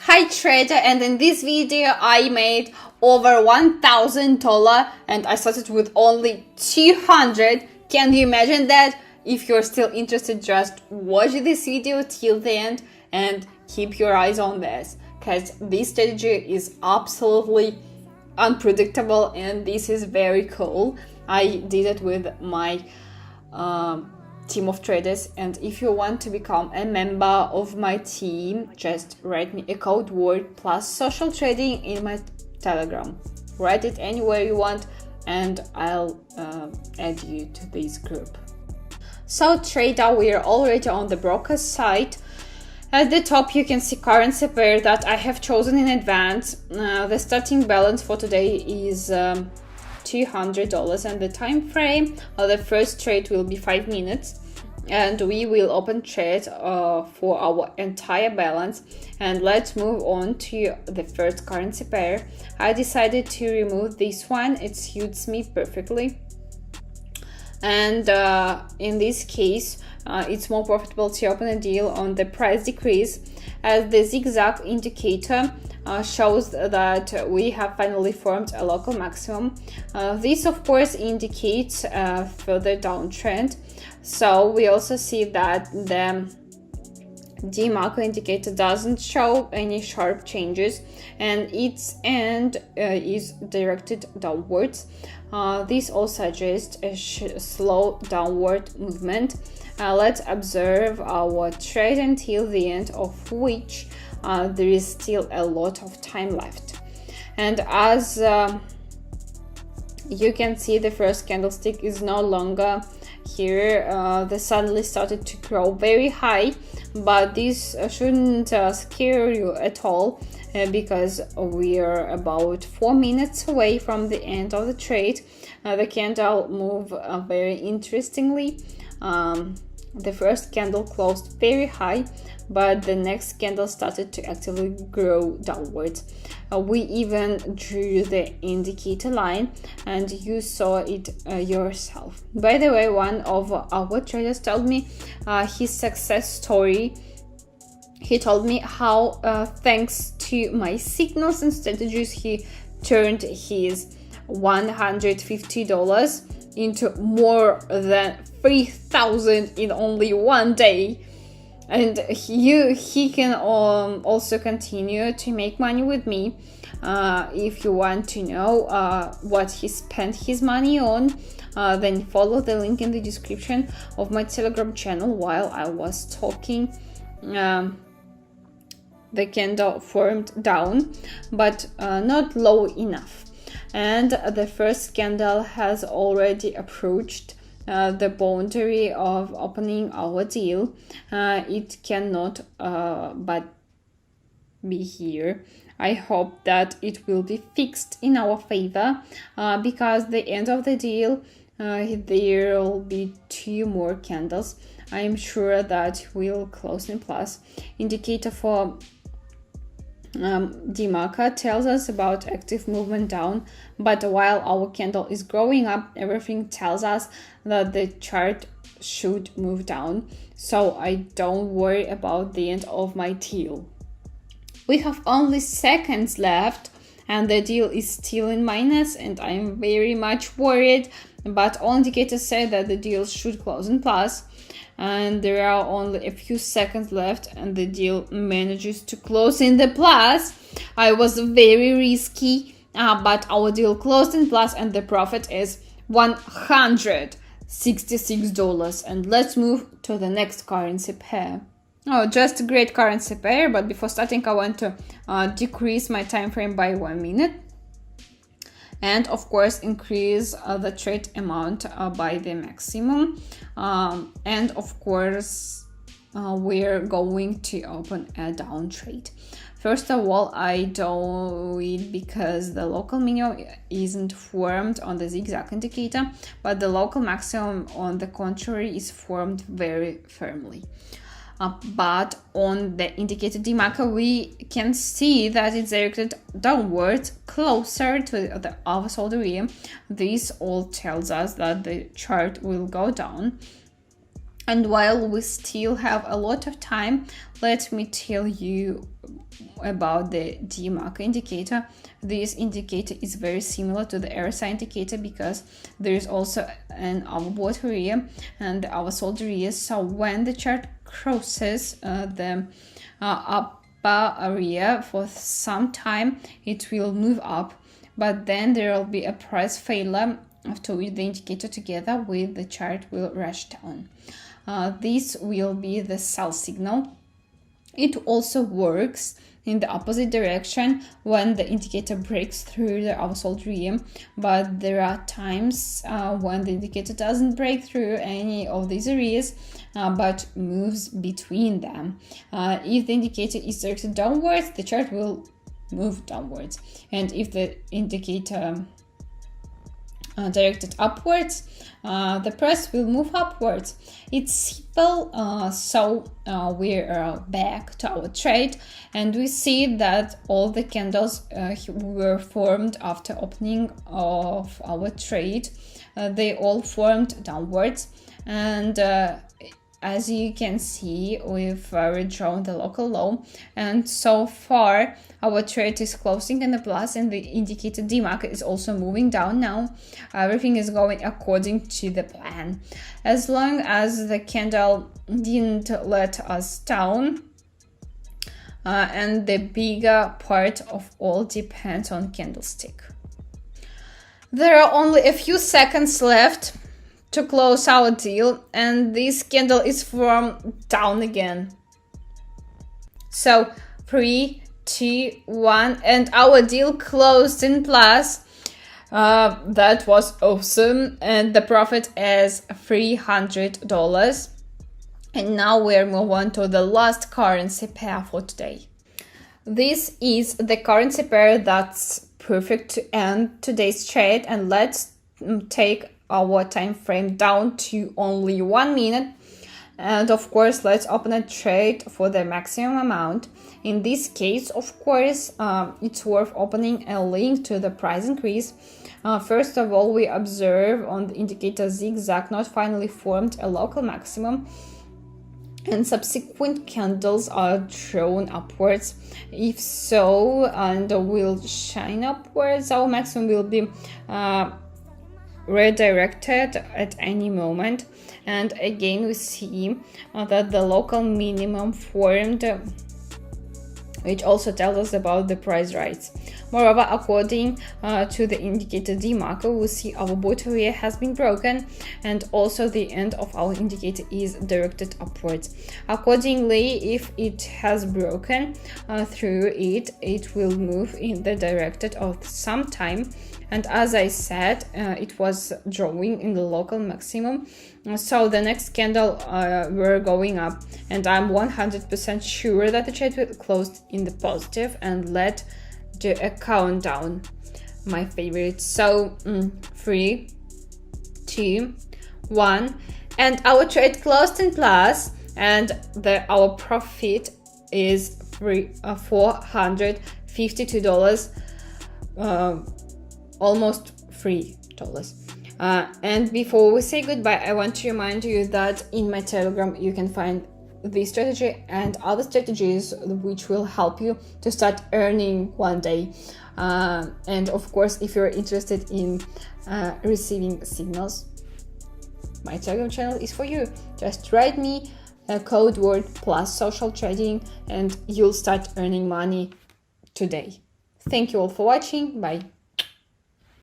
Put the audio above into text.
Hi trader, and in this video I made over $1,000 and I started with only 200. Can you imagine that? If you're still interested, just watch this video till the end and keep your eyes on this, because this strategy is absolutely unpredictable and this is very cool. I did it with my team of traders, and if you want to become a member of my team, just write me a code word plus social trading in my Telegram. Write it anywhere you want and I'll add you to this group. So trader, we are already on the broker site. At the top you can see currency pair that I have chosen in advance. The starting balance for today is $200 and the time frame of the first trade will be 5 minutes, and we will open trade for our entire balance. And let's move on to the first currency pair. I decided to remove this one, it suits me perfectly, and in this case it's more profitable to open a deal on the price decrease, as the zigzag indicator shows that we have finally formed a local maximum. This of course indicates a further downtrend. So we also see that the Demarker indicator doesn't show any sharp changes and its end is directed downwards. This all suggests a slow downward movement. Let's observe our trade until the end, of which there is still a lot of time left. And as you can see, the first candlestick is no longer here. They suddenly started to grow very high, but this shouldn't scare you at all, because we are about 4 minutes away from the end of the trade. The candle moved very interestingly. The first candle closed very high, but the next candle started to actively grow downwards. We even drew the indicator line and you saw it yourself. By the way, one of our traders told me his success story. He told me how thanks to my signals and strategies he turned his $150 into more than 3,000 in only one day. And he can also continue to make money with me. If you want to know what he spent his money on, then follow the link in the description of my Telegram channel. While I was talking, the candle formed down, but not low enough, and the first candle has already approached the boundary of opening our deal. It cannot but be here. I hope that it will be fixed in our favor, because the end of the deal there will be 2 more candles. I am sure that will close in plus. Indicator for Demarker tells us about active movement down, but while our candle is growing up, everything tells us that the chart should move down, so I don't worry about the end of my deal. We have only seconds left and the deal is still in minus, and I am very much worried, but all indicators say that the deal should close in plus. And there are only a few seconds left and the deal manages to close in the plus. I was very risky, but our deal closed in plus and the profit is $166. And let's move to the next currency pair. Oh, just a great currency pair, but before starting I want to decrease my time frame by 1 minute. And of course increase the trade amount by the maximum. And of course we're going to open a down trade. First of all, I do it because the local minimum isn't formed on the zigzag indicator, but the local maximum on the contrary is formed very firmly. But on the indicator Demarker we can see that it's directed downwards closer to the oversold area. This all tells us that the chart will go down. And while we still have a lot of time, let me tell you about the Demarker indicator. This indicator is very similar to the RSI indicator because there is also an overbought area and the oversold area. So when the chart crosses the upper area for some time, it will move up, but then there will be a price failure, after which the indicator together with the chart will rush down. This will be the sell signal. It also works in the opposite direction when the indicator breaks through the oversold area, but there are times when the indicator doesn't break through any of these areas but moves between them. If the indicator is directed downwards, the chart will move downwards, and if the indicator directed upwards, the price will move upwards. It's simple. So we're back to our trade, and we see that all the candles were formed after opening of our trade. They all formed downwards, and as you can see, we've redrawn the local low, and so far our trade is closing in the plus, and the indicator Demarker is also moving down now. Everything is going according to the plan. As long as the candle didn't let us down, and the bigger part of all depends on candlestick. There are only a few seconds left to close our deal, and this candle is from down again. So 3, 2, 1, and our deal closed in plus. That was awesome, and the profit is $300. And now we're moving on to the last currency pair for today. This is the currency pair that's perfect to end today's trade, and let's take our time frame down to only 1 minute, and of course let's open a trade for the maximum amount. In this case, of course, it's worth opening a link to the price increase. First of all, we observe on the indicator Zigzag not finally formed a local maximum, and subsequent candles are drawn upwards. If so, and will shine upwards, our maximum will be redirected at any moment. And again, we see that the local minimum formed, which also tells us about the price rise. Moreover, according to the indicator Demarker, we see our bottom area has been broken, and also the end of our indicator is directed upwards. Accordingly, if it has broken through it, it will move in the direction of some time. And as I said, it was drawing in the local maximum. So the next candle we're going up, and I'm 100% sure that the trade will close in the positive. And let's do a countdown, my favorite. So 3, 2, 1, and our trade closed in plus, and our profit is $452. Almost $3. And before we say goodbye, I want to remind you that in my Telegram you can find this strategy and other strategies which will help you to start earning one day. And of course, if you're interested in receiving signals, my Telegram channel is for you. Just write me a code word plus social trading and you'll start earning money today. Thank you all for watching. Bye.